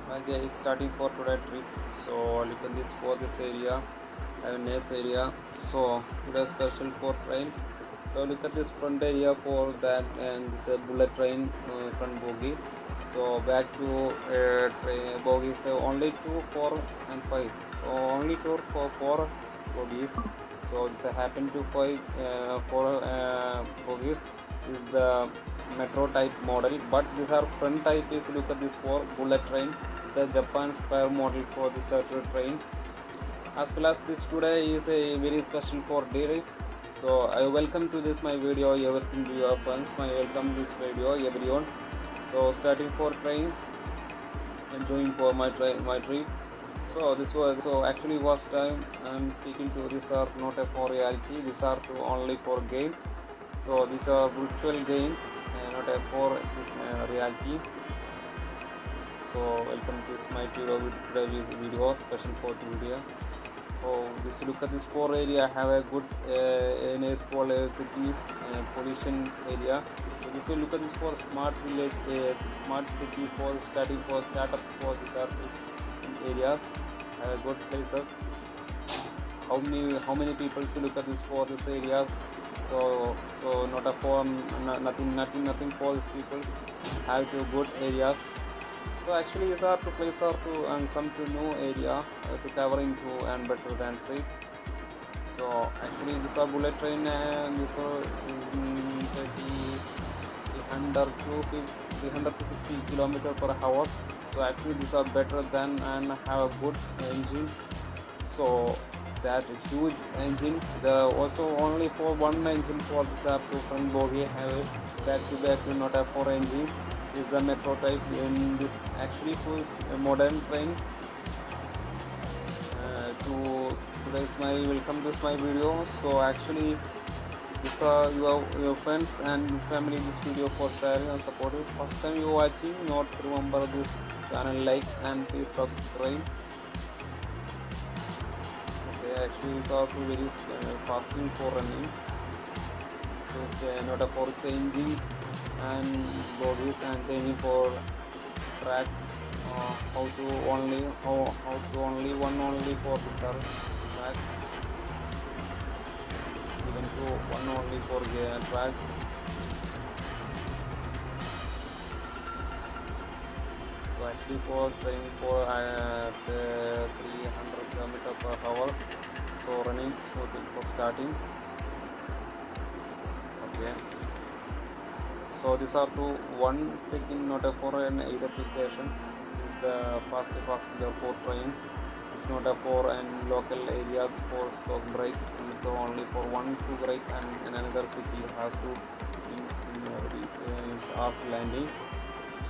Hi guys, starting for today trip. So look at this for this area. I have a nice area. So today special for train. So look at this front area for that, and this bullet train front bogie. So back to train bogies. Only 2, 4, and 5. So only 2 for 4 bogies. So it's a happen to 5 4 bogies is the metro type model, but these are front type. Is look at this for bullet train, the Japan Spire model for this train. As well as this today is a very special for days. So I welcome to this my video everything to your friends. My welcome this video everyone. So starting for train, enjoying for my trip. So this was actually first time I'm speaking to. These are not a for reality. These are to only for game. So these are virtual game, not a for this reality. So welcome to this my video special for the video. So this look at this 4 area have a good nice city pollution area. So this will look at this for smart village, smart city for startup for these are areas, good places. How many people look at this for this areas? So not a for nothing for these people have to good areas. So actually these are to place are to and some to new area to cover into and better than 3. So actually this are bullet train and this are 350 kilometer per hour. So actually these are better than and have a good engine. So that huge engine. The also only for one engine for this up to front bogie have a back to back not a 4 engine. Is the metro type in this actually for a modern train. To today's my welcome to my video. So actually if your friends and family this video for sharing and supporting. First time you watching, not remember this channel like and please subscribe. Okay, actually it's also very fasting for running. So not a for changing and bogies and changing for track. How to only one only for the track, even to one only for the track. So actually for training for 300 km per hour. So running for starting. Okay. So these are to one check-in not a for an either to station. This is the passenger for train. It's not a for and local areas for stop break. It's only for one to break and another city has to is after landing.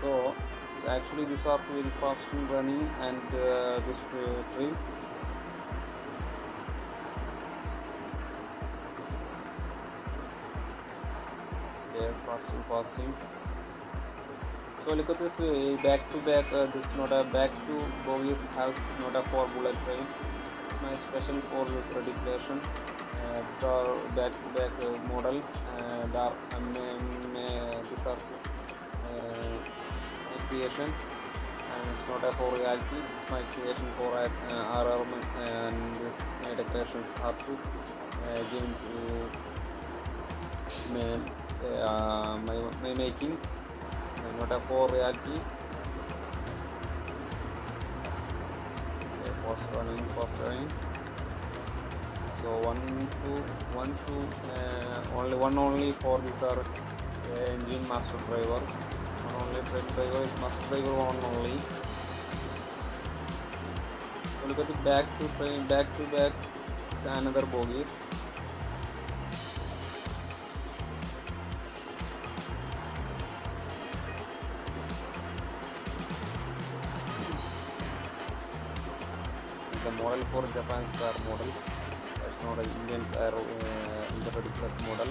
So actually these are very fast running and this train. Fasting. So look at this back to back. This not a back to bogies has not a for bullet train. It's my special for this redirection. These are back to back model. These are my creation, and it's not a for reality. It's my creation for RR and this my decorations have to given to my making, not a for reality. Okay, fast running. So one two only for this are engine master driver. One only train driver is master driver one only. So look at the back to train back to back. It's another bogies. The model for Japan Spire model. That's not an Indian Air Plus model.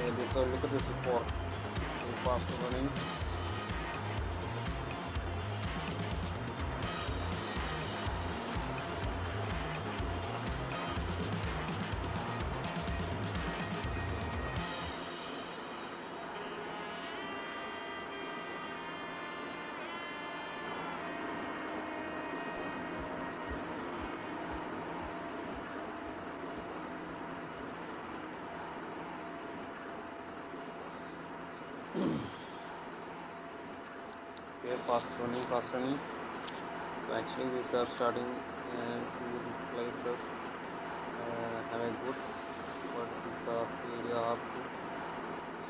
Okay, so look at this report. Fast running. Okay, fast running. So actually these are starting to these places have a good, but these are very hard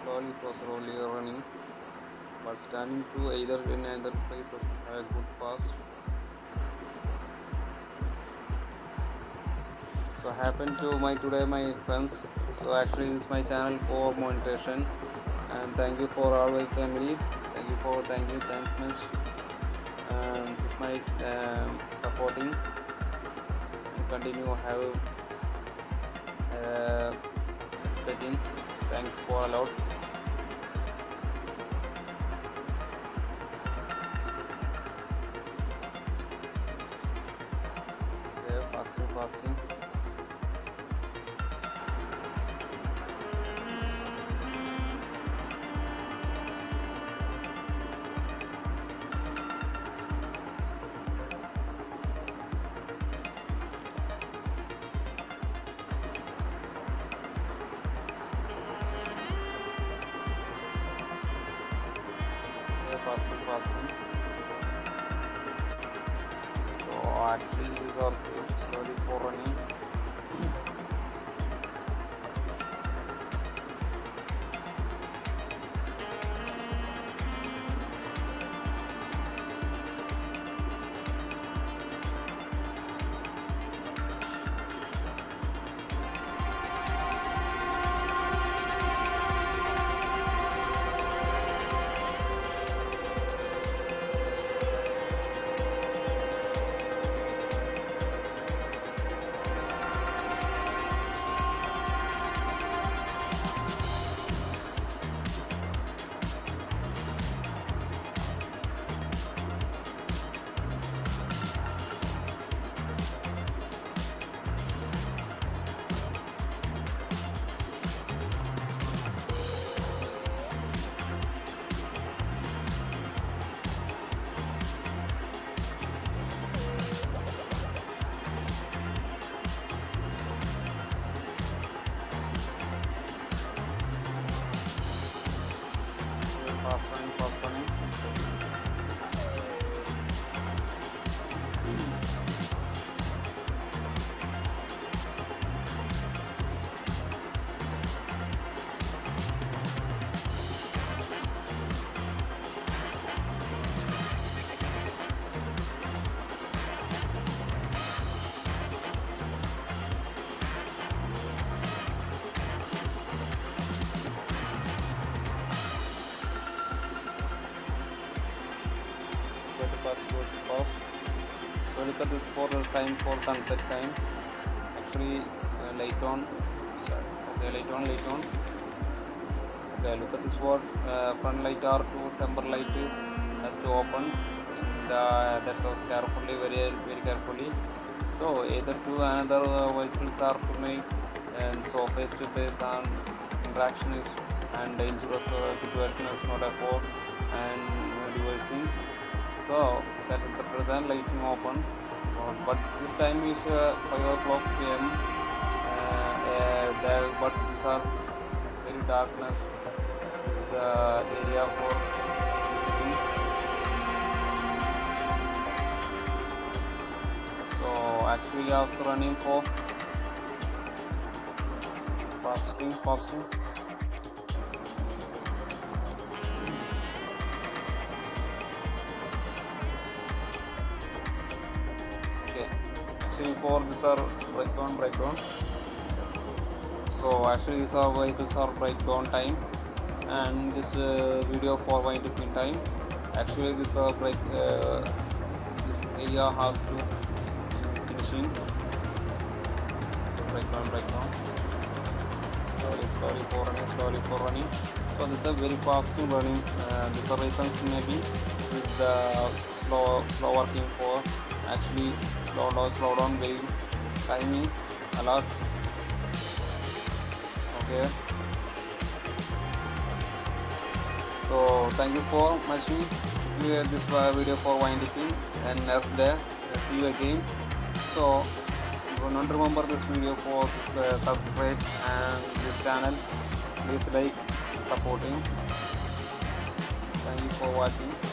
to slowly running, but standing to either in other places have a good fast. So happened to my friends. So actually this is my channel for monetization, and thank you for all my family. Thanks much. This is my supporting and continue have expecting. Thanks for a lot. Okay, fasting. Fasting. So actually these are slowly for running. Fast running. Fast. So look at this for time for sunset time. Actually late on. Okay, late on. Okay, look at this for front light or to temper light has to open. That's all carefully, very carefully. So either to another vehicles are to make, and so face to face and interaction is and dangerous situation is not afford and devising. So that is better than lighting open, but this time is 5 o'clock p.m. But these are very darkness. This is the area for visiting. So actually I was running for fasting. Actually for these are breakdown. So actually these are vehicles are breakdown time, and this video for winding time. Actually this this area has to finishing breakdown. Slowly for running. So this is very fast running. These are reasons maybe with the slow working for actually slow down very timing a lot. Okay, so thank you for watching this video for winding, and next day see you again. So don't remember this video for subscribe and this channel, please like supporting. Thank you for watching.